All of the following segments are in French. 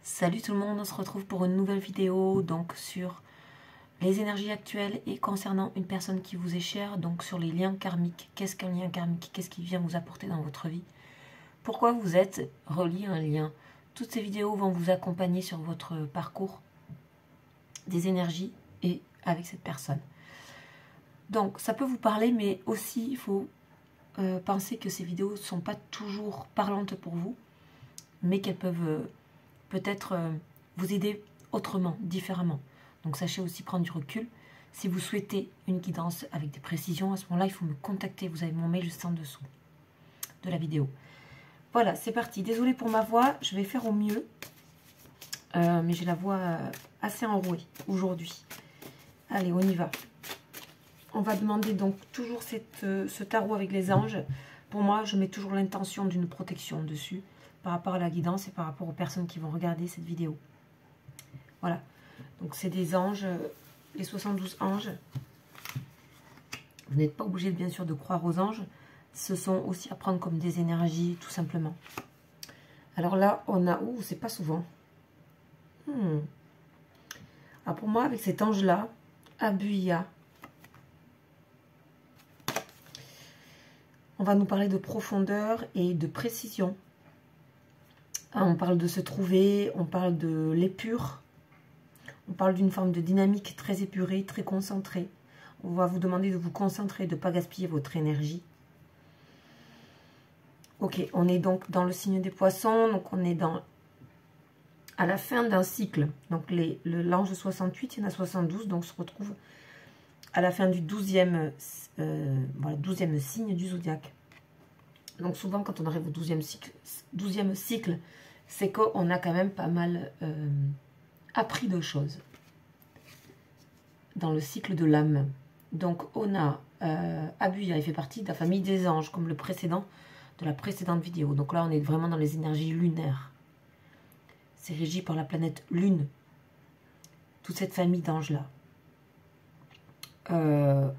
Salut tout le monde, on se retrouve pour une nouvelle vidéo donc sur les énergies actuelles et concernant une personne qui vous est chère, donc sur les liens karmiques. Qu'est-ce qu'un lien karmique? Qu'est-ce qui vient vous apporter dans votre vie? Pourquoi vous êtes relié à un lien? Toutes ces vidéos vont vous accompagner sur votre parcours des énergies et avec cette personne. Donc ça peut vous parler, mais aussi il faut penser que ces vidéos ne sont pas toujours parlantes pour vous, mais qu'elles peuvent peut-être vous aider autrement, différemment. Donc sachez aussi prendre du recul. Si vous souhaitez une guidance avec des précisions, à ce moment-là, il faut me contacter. Vous avez mon mail juste en dessous de la vidéo. Voilà, c'est parti. Désolée pour ma voix, je vais faire au mieux. Mais j'ai la voix assez enrouée aujourd'hui. Allez, on y va. On va demander donc toujours ce tarot avec les anges. Pour moi, je mets toujours l'intention d'une protection dessus, par rapport à la guidance et par rapport aux personnes qui vont regarder cette vidéo. Voilà. Donc c'est des anges, les 72 anges. Vous n'êtes pas obligé bien sûr de croire aux anges. Ce sont aussi à prendre comme des énergies, tout simplement. Alors là, on a... Ouh, c'est pas souvent. Alors pour moi, avec cet ange-là, Abuya, on va nous parler de profondeur et de précision. On parle de se trouver, on parle de l'épure, on parle d'une forme de dynamique très épurée, très concentrée. On va vous demander de vous concentrer, de ne pas gaspiller votre énergie. Ok, on est donc dans le signe des poissons, donc on est à la fin d'un cycle. Donc l'ange 68, il y en a 72, donc on se retrouve à la fin du 12e, voilà, 12e signe du zodiaque. Donc souvent quand on arrive au 12e cycle, c'est qu'on a quand même pas mal appris de choses dans le cycle de l'âme. Donc on a Abuya, il fait partie de la famille des anges, comme le précédent de la précédente vidéo. Donc là on est vraiment dans les énergies lunaires. C'est régi par la planète Lune, toute cette famille d'anges là.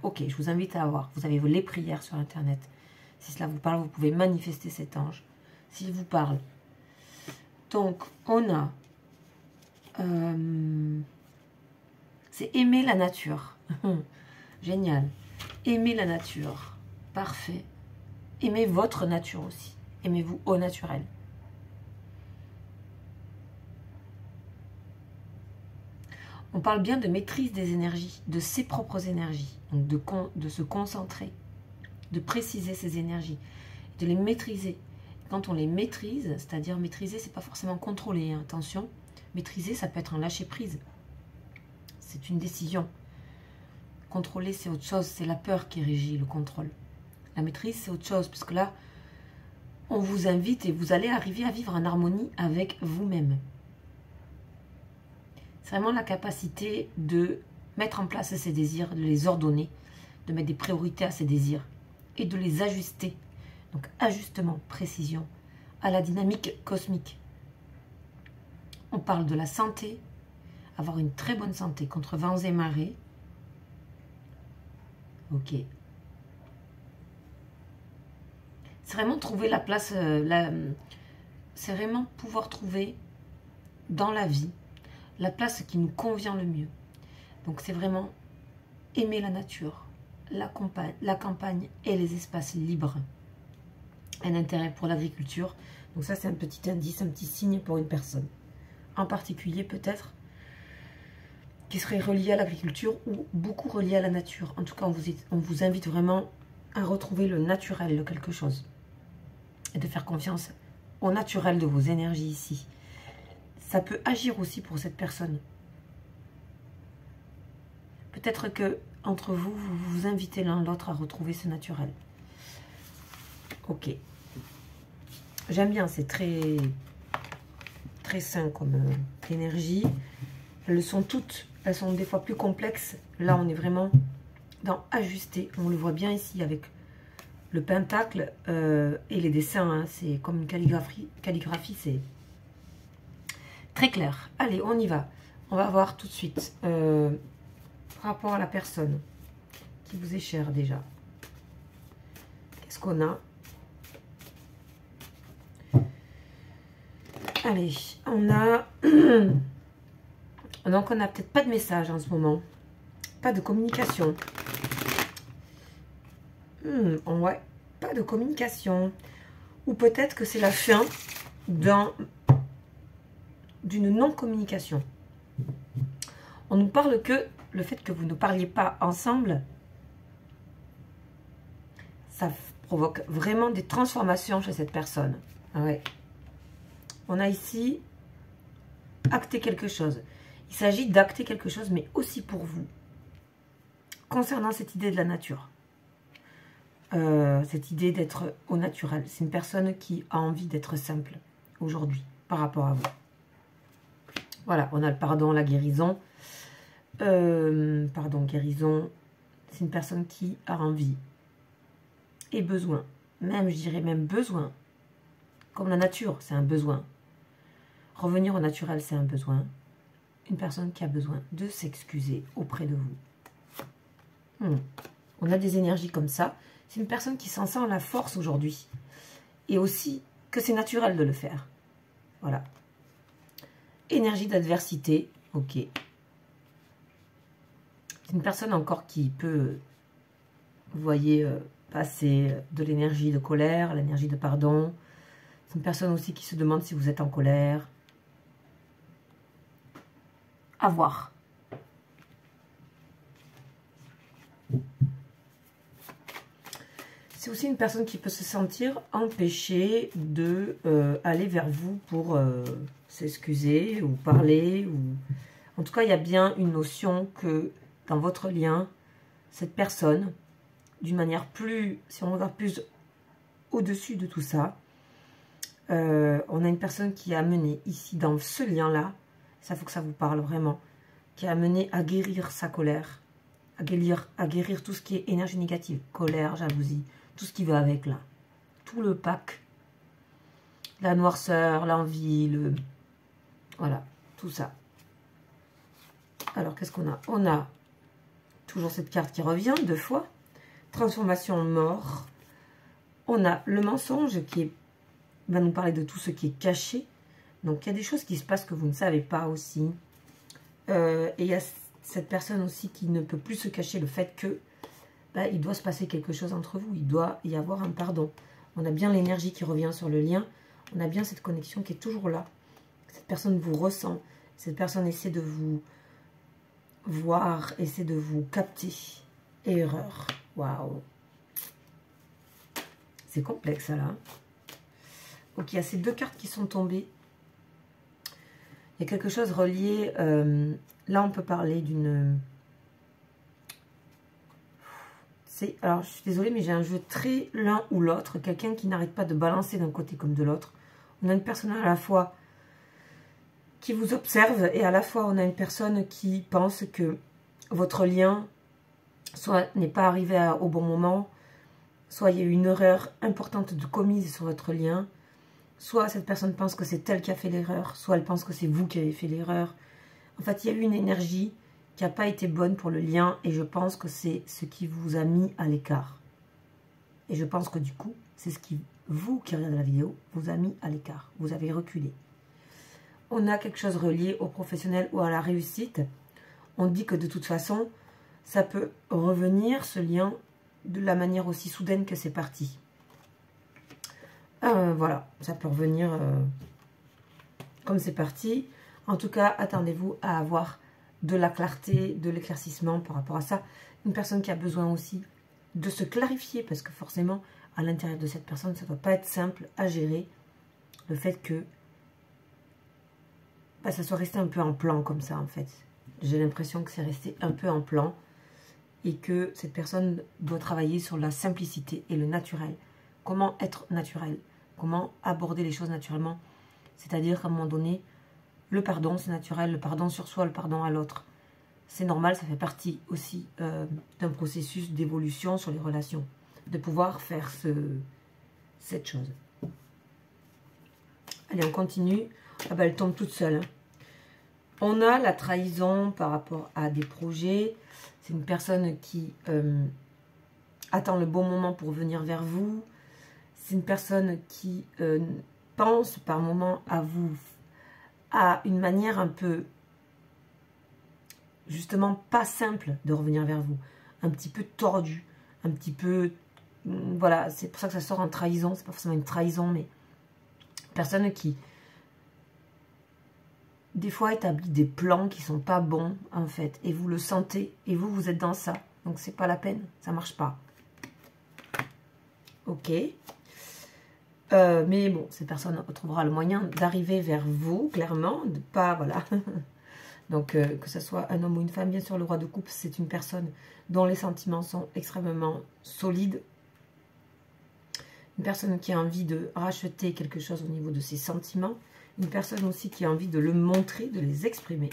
Ok, je vous invite à voir. Vous avez les prières sur internet. Si cela vous parle, vous pouvez manifester cet ange. S'il vous parle. Donc, on a... c'est aimer la nature. Génial. Aimer la nature. Parfait. Aimez votre nature aussi. Aimez-vous au naturel. On parle bien de maîtrise des énergies, de ses propres énergies. Donc de se concentrer, de préciser ses énergies, de les maîtriser. Quand on les maîtrise, c'est-à-dire maîtriser, c'est pas forcément contrôler, hein, attention. Maîtriser, ça peut être un lâcher-prise. C'est une décision. Contrôler, c'est autre chose. C'est la peur qui régit le contrôle. La maîtrise, c'est autre chose. Parce que là, on vous invite et vous allez arriver à vivre en harmonie avec vous-même. C'est vraiment la capacité de mettre en place ses désirs, de les ordonner, de mettre des priorités à ses désirs et de les ajuster. Donc, ajustement, précision, à la dynamique cosmique. On parle de la santé, avoir une très bonne santé contre vents et marées. Ok. C'est vraiment trouver la place, c'est vraiment pouvoir trouver dans la vie la place qui nous convient le mieux. Donc c'est vraiment aimer la nature, la campagne et les espaces libres. Un intérêt pour l'agriculture. Donc ça c'est un petit indice, un petit signe pour une personne. En particulier peut-être qui serait relié à l'agriculture ou beaucoup relié à la nature. En tout cas on vous invite vraiment à retrouver le naturel de quelque chose. Et de faire confiance au naturel de vos énergies ici. Ça peut agir aussi pour cette personne. Peut-être que entre vous, vous vous invitez l'un l'autre à retrouver ce naturel. Ok. J'aime bien, c'est très sain comme énergie. Elles sont toutes, elles sont des fois plus complexes. Là, on est vraiment dans ajuster. On le voit bien ici avec le pentacle et les dessins. Hein, c'est comme une calligraphie. C'est très clair. Allez, on y va. On va voir tout de suite par rapport à la personne qui vous est chère déjà. Qu'est-ce qu'on a? Allez, on a... Donc, on n'a peut-être pas de message en ce moment. Pas de communication. Ouais, pas de communication. Ou peut-être que c'est la fin d'une non-communication. On nous parle que le fait que vous ne parliez pas ensemble, ça provoque vraiment des transformations chez cette personne. Ah ouais. On a ici acté quelque chose. Il s'agit d'acter quelque chose, mais aussi pour vous. Concernant cette idée de la nature. Cette idée d'être au naturel. C'est une personne qui a envie d'être simple aujourd'hui par rapport à vous. Voilà, on a le pardon, la guérison. Pardon, guérison. C'est une personne qui a envie et besoin. Même, je dirais même besoin. Comme la nature, c'est un besoin. Revenir au naturel, c'est un besoin. Une personne qui a besoin de s'excuser auprès de vous. On a des énergies comme ça. C'est une personne qui s'en sent la force aujourd'hui. Et aussi que c'est naturel de le faire. Voilà. Énergie d'adversité. Ok. C'est une personne encore qui peut, vous voyez, passer de l'énergie de colère, l'énergie de pardon. C'est une personne aussi qui se demande si vous êtes en colère. À voir. C'est aussi une personne qui peut se sentir empêchée de aller vers vous pour s'excuser ou parler. En tout cas, il y a bien une notion que dans votre lien, cette personne, d'une manière plus, si on regarde plus au-dessus de tout ça, on a une personne qui a amené ici, dans ce lien-là, ça faut que ça vous parle vraiment, qui a amené à guérir sa colère, à guérir tout ce qui est énergie négative, colère, jalousie, tout ce qui va avec là. Tout le pack. La noirceur, l'envie, voilà, tout ça. Alors, qu'est-ce qu'on a? On a toujours cette carte qui revient 2 fois. Transformation, mort. On a le mensonge qui va nous parler de tout ce qui est caché. Donc, il y a des choses qui se passent que vous ne savez pas aussi. Et il y a cette personne aussi qui ne peut plus se cacher le fait que il doit se passer quelque chose entre vous. Il doit y avoir un pardon. On a bien l'énergie qui revient sur le lien. On a bien cette connexion qui est toujours là. Cette personne vous ressent. Cette personne essaie de vous voir, essaie de vous capter. Erreur. Waouh. C'est complexe, ça, là. Donc, il y a ces 2 cartes qui sont tombées. Il y a quelque chose relié. Là, on peut parler d'une... Alors, je suis désolée, mais j'ai un jeu très l'un ou l'autre. Quelqu'un qui n'arrête pas de balancer d'un côté comme de l'autre. On a une personne à la fois qui vous observe et à la fois, on a une personne qui pense que votre lien soit n'est pas arrivé au bon moment, soit il y a eu une erreur importante de commise sur votre lien, soit cette personne pense que c'est elle qui a fait l'erreur, soit elle pense que c'est vous qui avez fait l'erreur. En fait, il y a eu une énergie qui n'a pas été bonne pour le lien et je pense que c'est ce qui vous a mis à l'écart. Et je pense que du coup, c'est ce qui, vous qui regardez la vidéo, vous a mis à l'écart. Vous avez reculé. On a quelque chose relié au professionnel ou à la réussite. On dit que de toute façon, ça peut revenir, ce lien, de la manière aussi soudaine que c'est parti. Voilà, ça peut revenir comme c'est parti. En tout cas, attendez-vous à avoir de la clarté, de l'éclaircissement par rapport à ça. Une personne qui a besoin aussi de se clarifier, parce que forcément, à l'intérieur de cette personne, ça ne doit pas être simple à gérer. Le fait que ça soit resté un peu en plan comme ça, en fait. J'ai l'impression que c'est resté un peu en plan et que cette personne doit travailler sur la simplicité et le naturel. Comment être naturel? Comment aborder les choses naturellement? C'est-à-dire qu'à un moment donné, le pardon, c'est naturel. Le pardon sur soi, le pardon à l'autre. C'est normal, ça fait partie aussi d'un processus d'évolution sur les relations. De pouvoir faire cette chose. Allez, on continue. Ah ben, elle tombe toute seule. Hein. On a la trahison par rapport à des projets. C'est une personne qui attend le bon moment pour venir vers vous. C'est une personne qui pense par moment à vous a une manière un peu, justement, pas simple de revenir vers vous. Un petit peu tordu, un petit peu... Voilà, c'est pour ça que ça sort en trahison. C'est pas forcément une trahison, mais... Personne qui... Des fois établit des plans qui sont pas bons, en fait. Et vous le sentez, et vous êtes dans ça. Donc, c'est pas la peine, ça marche pas. Ok. Mais bon, cette personne trouvera le moyen d'arriver vers vous, clairement, de pas, voilà. Donc, que ce soit un homme ou une femme, bien sûr, le roi de coupe, c'est une personne dont les sentiments sont extrêmement solides. Une personne qui a envie de racheter quelque chose au niveau de ses sentiments. Une personne aussi qui a envie de le montrer, de les exprimer.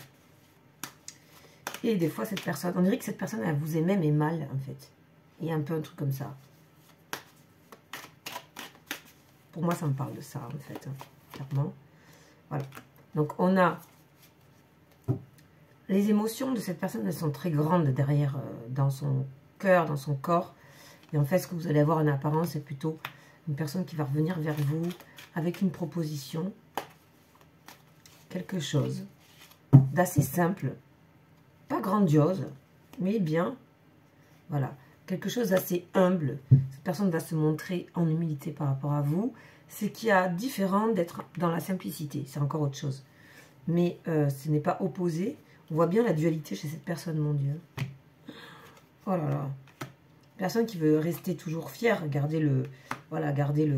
Et des fois, cette personne, on dirait que cette personne, elle vous aimait, mais mal, en fait. Il y a un peu un truc comme ça. Pour moi, ça me parle de ça, en fait, hein, clairement. Voilà. Donc, on a... Les émotions de cette personne, elles sont très grandes derrière, dans son cœur, dans son corps. Et en fait, ce que vous allez avoir en apparence, c'est plutôt une personne qui va revenir vers vous avec une proposition. Quelque chose d'assez simple. Pas grandiose, mais bien. Voilà. Quelque chose d'assez humble. Cette personne va se montrer en humilité par rapport à vous. Ce qui est différent d'être dans la simplicité. C'est encore autre chose. Mais ce n'est pas opposé. On voit bien la dualité chez cette personne, mon Dieu. Oh là là. Personne qui veut rester toujours fière, garder le... Voilà, garder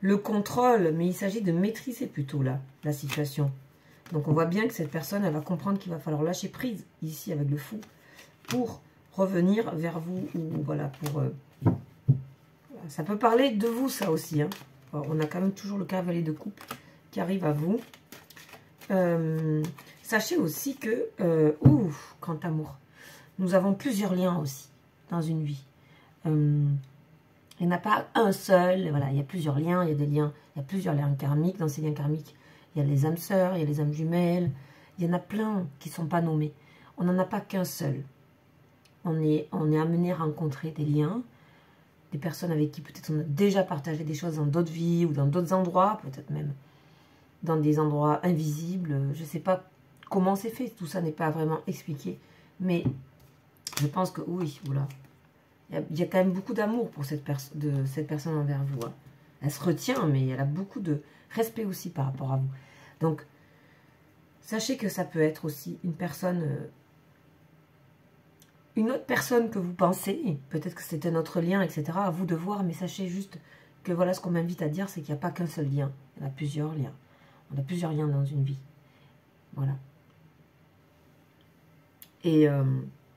le contrôle. Mais il s'agit de maîtriser plutôt, là, la situation. Donc, on voit bien que cette personne, elle va comprendre qu'il va falloir lâcher prise, ici, avec le fou, pour revenir vers vous, ou voilà, pour... ça peut parler de vous, ça aussi, hein. Alors, on a quand même toujours le cavalier de coupe qui arrive à vous. Sachez aussi que, grand amour, nous avons plusieurs liens aussi dans une vie. Il n'y en a pas un seul, voilà, il y a plusieurs liens, il y a des liens, il y a plusieurs liens karmiques. Dans ces liens karmiques, il y a les âmes sœurs, il y a les âmes jumelles, il y en a plein qui ne sont pas nommés. On n'en a pas qu'un seul. On est amené à rencontrer des liens, des personnes avec qui peut-être on a déjà partagé des choses dans d'autres vies ou dans d'autres endroits, peut-être même dans des endroits invisibles. Je ne sais pas comment c'est fait, tout ça n'est pas vraiment expliqué, mais je pense que oui, voilà. Il y a quand même beaucoup d'amour pour cette personne envers vous. Hein. Elle se retient, mais elle a beaucoup de respect aussi par rapport à vous. Donc, sachez que ça peut être aussi une personne, une autre personne que vous pensez, peut-être que c'est un autre lien, etc. À vous de voir, mais sachez juste que voilà ce qu'on m'invite à dire, c'est qu'il n'y a pas qu'un seul lien. Il y en a plusieurs liens. On a plusieurs liens dans une vie. Voilà. Et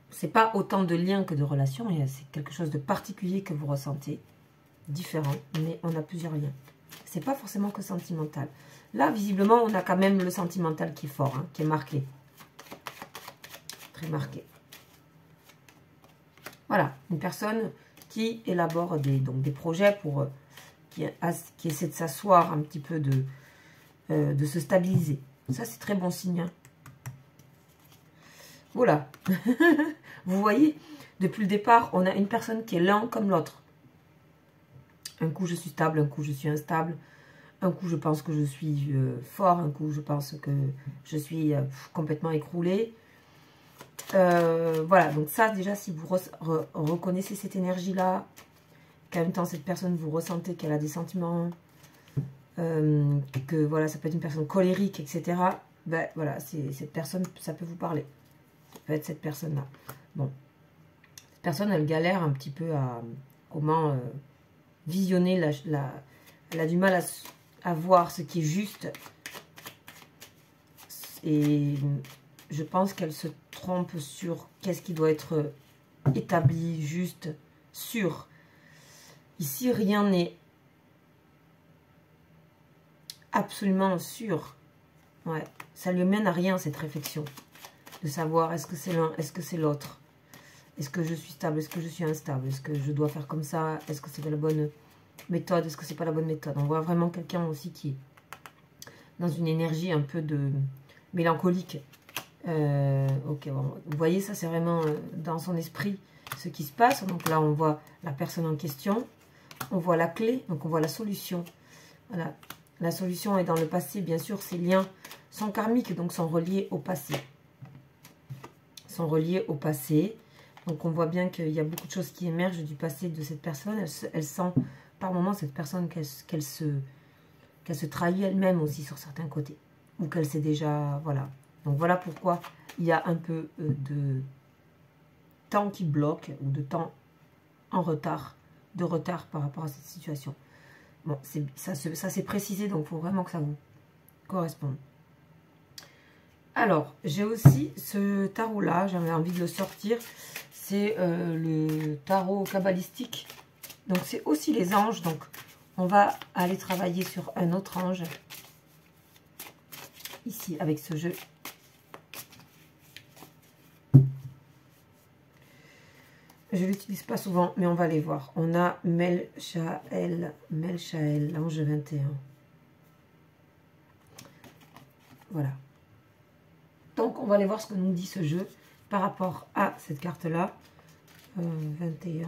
c'est pas autant de liens que de relations, c'est quelque chose de particulier que vous ressentez, différent, mais on a plusieurs liens. C'est pas forcément que sentimental. Là, visiblement, on a quand même le sentimental qui est fort, hein, qui est marqué. Très marqué. Voilà, une personne qui élabore des projets pour qui essaie de s'asseoir un petit peu, de se stabiliser. Ça, c'est très bon signe. Hein. Voilà. Vous voyez, depuis le départ, on a une personne qui est l'un comme l'autre. Un coup, je suis stable, un coup, je suis instable. Un coup, je pense que je suis fort. Un coup, je pense que je suis complètement écroulé. Voilà, donc ça, déjà, si vous reconnaissez cette énergie-là, qu'en même temps, cette personne, vous ressentez qu'elle a des sentiments, que voilà, ça peut être une personne colérique, etc. Ben voilà, cette personne, ça peut vous parler. Ça peut être cette personne-là. Bon. Cette personne, elle galère un petit peu à comment visionner. Elle a du mal à voir ce qui est juste. Et je pense qu'elle se trompe sur qu'est-ce qui doit être établi, juste, sûr. Ici, rien n'est absolument sûr. Ouais, ça lui mène à rien, cette réflexion. De savoir, est-ce que c'est l'un, est-ce que c'est l'autre? Est-ce que je suis stable, est-ce que je suis instable? Est-ce que je dois faire comme ça? Est-ce que c'est la bonne méthode? Est-ce que c'est pas la bonne méthode? On voit vraiment quelqu'un aussi qui est dans une énergie un peu de mélancolique. Ok, bon, vous voyez, ça c'est vraiment dans son esprit ce qui se passe. Donc là, on voit la personne en question. On voit la clé, donc on voit la solution. Voilà. La solution est dans le passé, bien sûr, ces liens sont karmiques, donc sont reliés au passé. Sont reliés au passé. Donc on voit bien qu'il y a beaucoup de choses qui émergent du passé de cette personne. Elle sent par moments cette personne qu'elle se trahit elle-même aussi sur certains côtés. Ou qu'elle s'est déjà... Voilà. Donc voilà pourquoi il y a un peu de temps qui bloque ou de temps en retard, de retard par rapport à cette situation. Bon, ça s'est précisé, donc il faut vraiment que ça vous corresponde. Alors, j'ai aussi ce tarot-là, j'avais envie de le sortir. C'est le tarot kabbalistique. Donc, c'est aussi les anges. Donc, on va aller travailler sur un autre ange. Ici, avec ce jeu. Je ne l'utilise pas souvent, mais on va les voir. On a Melchael, l'ange 21. Voilà. Donc, on va aller voir ce que nous dit ce jeu par rapport à cette carte-là. 21.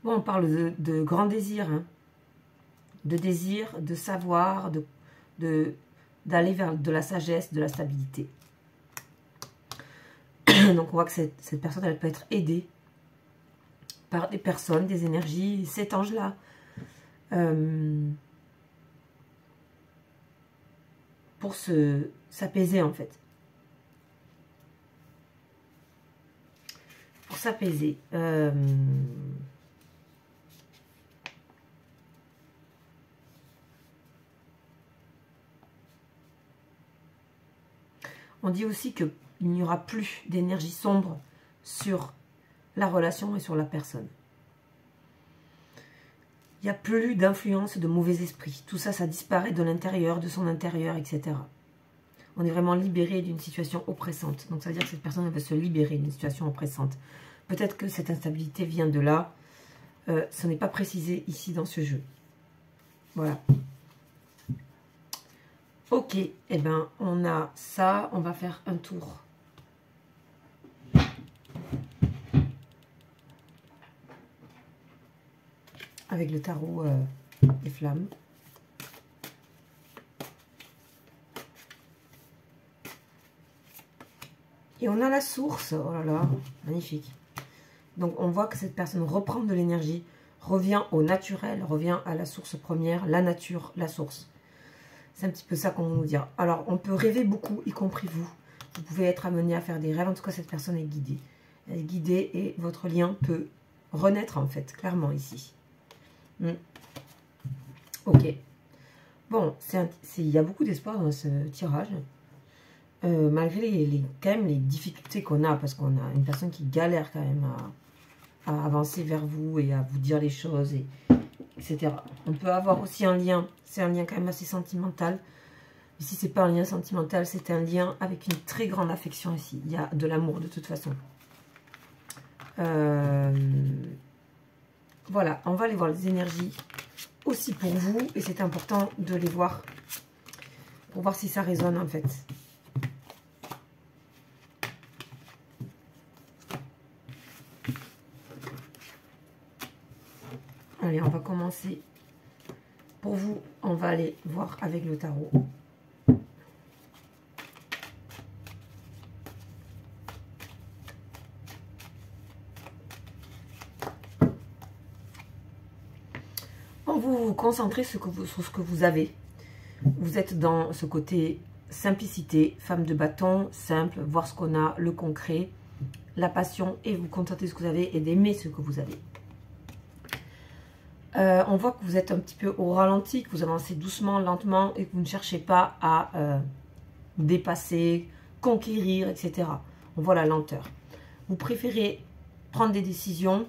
Bon, on parle de grand désir, hein. De désir, de savoir, d'aller vers de la sagesse, de la stabilité. Donc on voit que cette personne, elle peut être aidée par des personnes, des énergies, cet ange-là. Pour s'apaiser en fait. Pour s'apaiser. On dit aussi qu'il n'y aura plus d'énergie sombre sur la relation et sur la personne. Il n'y a plus d'influence de mauvais esprits. Tout ça, ça disparaît de l'intérieur, de son intérieur, etc. On est vraiment libéré d'une situation oppressante. Donc, ça veut dire que cette personne elle va se libérer d'une situation oppressante. Peut-être que cette instabilité vient de là. Ce n'est pas précisé ici dans ce jeu. Voilà. Ok, eh ben, on a ça. On va faire un tour. Avec le tarot des flammes. Et on a la source. Oh là là, magnifique. Donc on voit que cette personne reprend de l'énergie, revient au naturel, revient à la source première, la nature, la source. C'est un petit peu ça qu'on va nous dire. Alors on peut rêver beaucoup, y compris vous. Vous pouvez être amené à faire des rêves. En tout cas, cette personne est guidée. Elle est guidée et votre lien peut renaître en fait, clairement ici. Ok. Bon, il y a beaucoup d'espoir dans ce tirage. Malgré quand même les difficultés qu'on a, parce qu'on a une personne qui galère quand même à avancer vers vous et à vous dire les choses, etc. On peut avoir aussi un lien, c'est un lien quand même assez sentimental. Ici, c'est pas un lien sentimental, c'est un lien avec une très grande affection ici. Il y a de l'amour de toute façon. Voilà, on va aller voir les énergies aussi pour vous. Et c'est important de les voir pour voir si ça résonne en fait. Allez, on va commencer. Pour vous, on va aller voir avec le tarot. Vous vous concentrez sur ce que vous avez. Vous êtes dans ce côté simplicité, femme de bâton, simple, voir ce qu'on a, le concret, la passion, et vous contentez de ce que vous avez et d'aimer ce que vous avez. On voit que vous êtes un petit peu au ralenti, que vous avancez doucement, lentement, et que vous ne cherchez pas à dépasser, conquérir, etc. On voit la lenteur. Vous préférez prendre des décisions,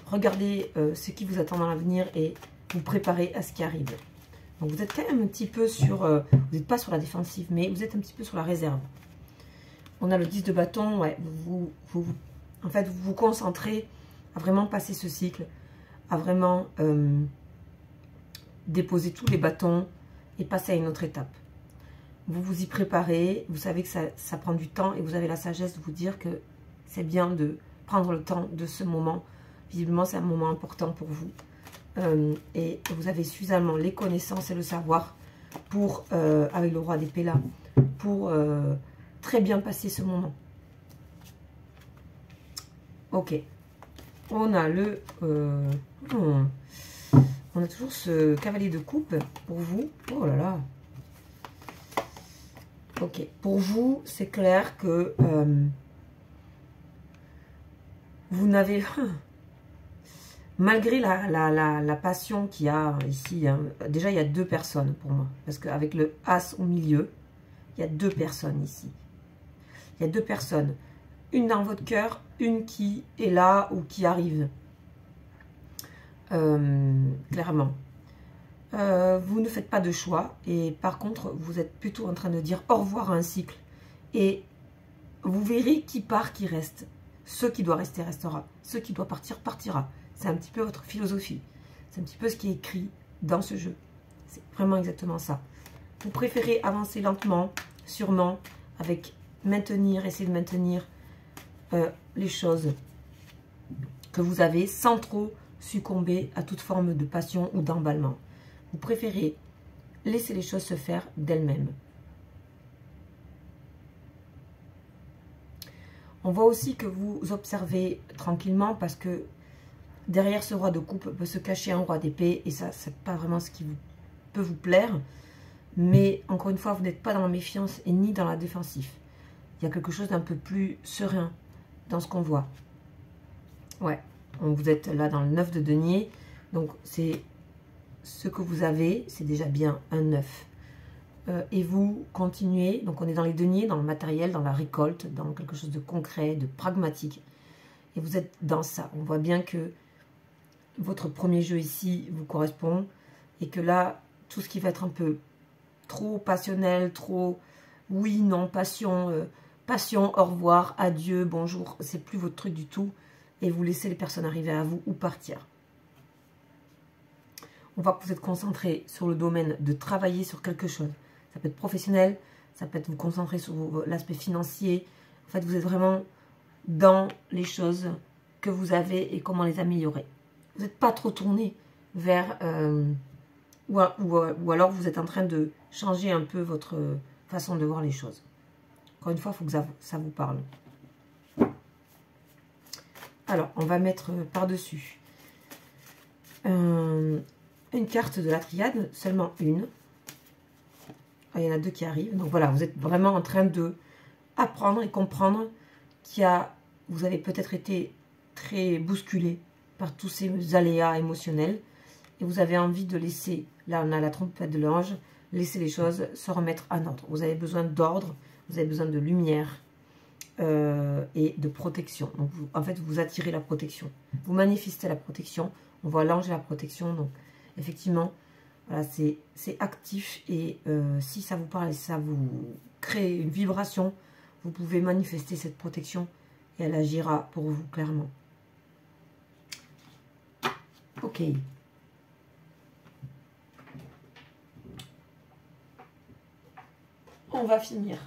regarder ce qui vous attend dans l'avenir et vous préparer à ce qui arrive. Donc vous êtes quand même un petit peu sur... vous n'êtes pas sur la défensive, mais vous êtes un petit peu sur la réserve. On a le 10 de bâton, ouais, en fait, vous vous concentrez à vraiment passer ce cycle, à vraiment déposer tous les bâtons et passer à une autre étape. Vous vous y préparez, vous savez que ça prend du temps et vous avez la sagesse de vous dire que c'est bien de prendre le temps de ce moment. Visiblement, c'est un moment important pour vous. Et vous avez suffisamment les connaissances et le savoir pour, avec le roi d'épée là, pour très bien passer ce moment. Ok. On a le... on a toujours ce cavalier de coupe pour vous. Oh là là. Ok. Pour vous, c'est clair que vous n'avez... Malgré la passion qu'il y a ici, hein, déjà il y a deux personnes pour moi. Parce qu'avec le As au milieu, il y a deux personnes ici. Il y a deux personnes. Une dans votre cœur, une qui est là ou qui arrive. Clairement. Vous ne faites pas de choix. Et par contre, vous êtes plutôt en train de dire au revoir à un cycle. Et vous verrez qui part, qui reste. Ce qui doit rester, restera. Ce qui doit partir, partira. C'est un petit peu votre philosophie. C'est un petit peu ce qui est écrit dans ce jeu. C'est vraiment exactement ça. Vous préférez avancer lentement, sûrement, avec essayer de maintenir les choses que vous avez sans trop succomber à toute forme de passion ou d'emballement. Vous préférez laisser les choses se faire d'elles-mêmes. On voit aussi que vous observez tranquillement parce que derrière ce roi de coupe peut se cacher un roi d'épée et ça, c'est pas vraiment ce qui peut vous plaire. Mais encore une fois, vous n'êtes pas dans la méfiance et ni dans la défensive. Il y a quelque chose d'un peu plus serein dans ce qu'on voit. Ouais, vous êtes là dans le 9 de denier. Donc, c'est ce que vous avez, c'est déjà bien un 9. Et vous continuez, donc on est dans les deniers, dans le matériel, dans la récolte, dans quelque chose de concret, de pragmatique. Et vous êtes dans ça. On voit bien que votre premier jeu ici vous correspond. Et que là, tout ce qui va être un peu trop passionnel, trop oui, non, passion, passion, au revoir, adieu, bonjour, c'est plus votre truc du tout. Et vous laissez les personnes arriver à vous ou partir. On voit que vous êtes concentré sur le domaine de travailler sur quelque chose. Ça peut être professionnel, ça peut être vous concentrer sur l'aspect financier. En fait, vous êtes vraiment dans les choses que vous avez et comment les améliorer. Vous n'êtes pas trop tourné vers... ou alors vous êtes en train de changer un peu votre façon de voir les choses. Encore une fois, il faut que ça vous parle. Alors, on va mettre par-dessus une carte de la triade, seulement une. Ah, il y en a deux qui arrivent. Donc voilà, vous êtes vraiment en train de apprendre et comprendre vous avez peut-être été très bousculé par tous ces aléas émotionnels. Et vous avez envie de laisser, là on a la trompette de l'ange, laisser les choses se remettre en ordre. Vous avez besoin d'ordre, vous avez besoin de lumière et de protection. Donc en fait, vous attirez la protection. Vous manifestez la protection. On voit l'ange et la protection. Donc effectivement, voilà, c'est actif. Et si ça vous parle et ça vous crée une vibration, vous pouvez manifester cette protection et elle agira pour vous clairement. Ok. On va finir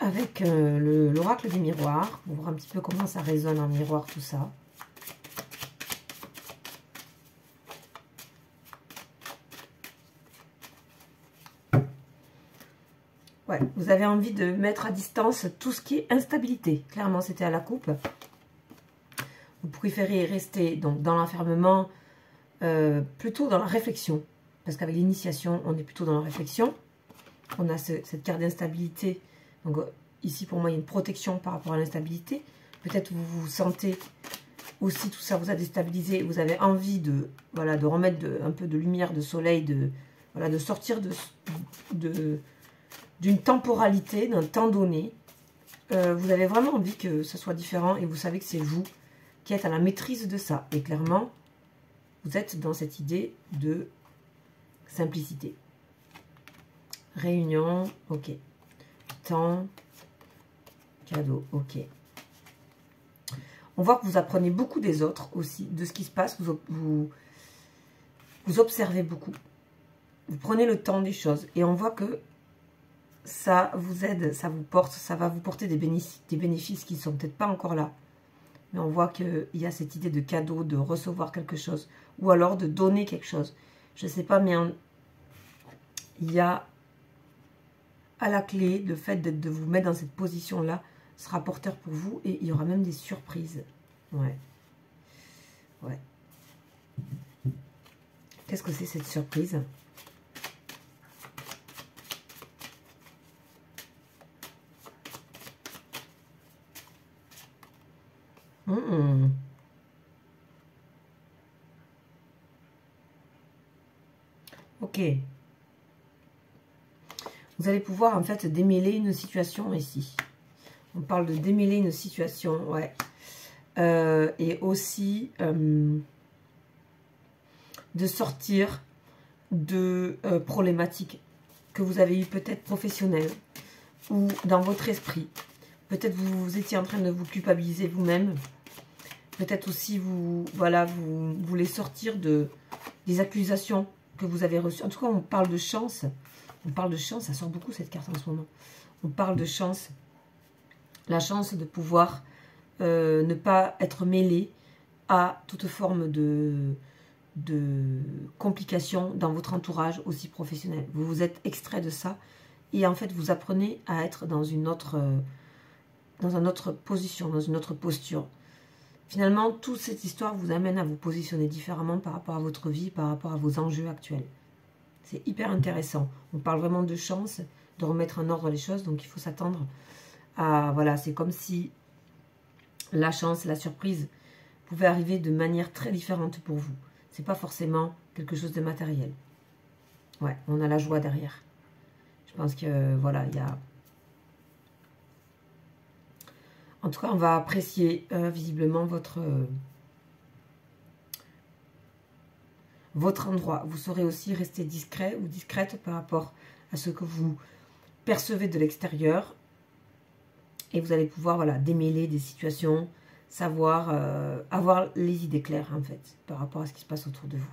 avec l'oracle des miroirs, pour voir un petit peu comment ça résonne en miroir tout ça. Ouais, vous avez envie de mettre à distance tout ce qui est instabilité. Clairement, c'était à la coupe. Vous préférez rester donc dans l'enfermement, plutôt dans la réflexion. Parce qu'avec l'initiation, on est plutôt dans la réflexion. On a cette carte d'instabilité. Donc ici, pour moi, il y a une protection par rapport à l'instabilité. Peut-être vous vous sentez aussi, tout ça vous a déstabilisé. Vous avez envie de remettre un peu de lumière, de soleil, de sortir d'une temporalité, d'un temps donné. Vous avez vraiment envie que ce soit différent et vous savez que c'est vous qui êtes à la maîtrise de ça. Et clairement, vous êtes dans cette idée de simplicité. Réunion, ok. Temps, cadeau, ok. On voit que vous apprenez beaucoup des autres aussi, de ce qui se passe. Vous observez beaucoup. Vous prenez le temps des choses. Et on voit que ça vous aide, ça vous porte, ça va vous porter des bénéfices qui ne sont peut-être pas encore là. Mais on voit qu'il y a cette idée de cadeau, de recevoir quelque chose, ou alors de donner quelque chose. Je ne sais pas, mais il y a à la clé le fait de vous mettre dans cette position-là sera porteur pour vous, et il y aura même des surprises. Ouais. Ouais. Qu'est-ce que c'est cette surprise ? Ok. Vous allez pouvoir en fait démêler une situation ici. On parle de démêler une situation, ouais. Et aussi de sortir de problématiques que vous avez eues peut-être professionnelles ou dans votre esprit. Peut-être vous étiez en train de vous culpabiliser vous-même. Peut-être aussi vous voulez sortir des accusations que vous avez reçues. En tout cas, on parle de chance. On parle de chance, ça sort beaucoup cette carte en ce moment. On parle de chance. La chance de pouvoir ne pas être mêlé à toute forme de complications dans votre entourage aussi professionnel. Vous vous êtes extrait de ça et en fait vous apprenez à être dans une autre position, dans une autre posture. Finalement, toute cette histoire vous amène à vous positionner différemment par rapport à votre vie, par rapport à vos enjeux actuels. C'est hyper intéressant. On parle vraiment de chance, de remettre en ordre les choses, donc il faut s'attendre à... Voilà, c'est comme si la chance, la surprise pouvait arriver de manière très différente pour vous. C'est pas forcément quelque chose de matériel. Ouais, on a la joie derrière. Je pense que, voilà, il y a... En tout cas, on va apprécier visiblement votre endroit. Vous saurez aussi rester discret ou discrète par rapport à ce que vous percevez de l'extérieur. Et vous allez pouvoir voilà, démêler des situations, savoir, avoir les idées claires en fait, par rapport à ce qui se passe autour de vous.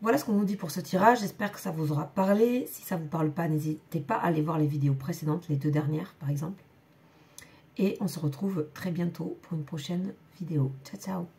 Voilà ce qu'on vous dit pour ce tirage. J'espère que ça vous aura parlé. Si ça ne vous parle pas, n'hésitez pas à aller voir les vidéos précédentes, les 2 dernières par exemple. Et on se retrouve très bientôt pour une prochaine vidéo. Ciao, ciao!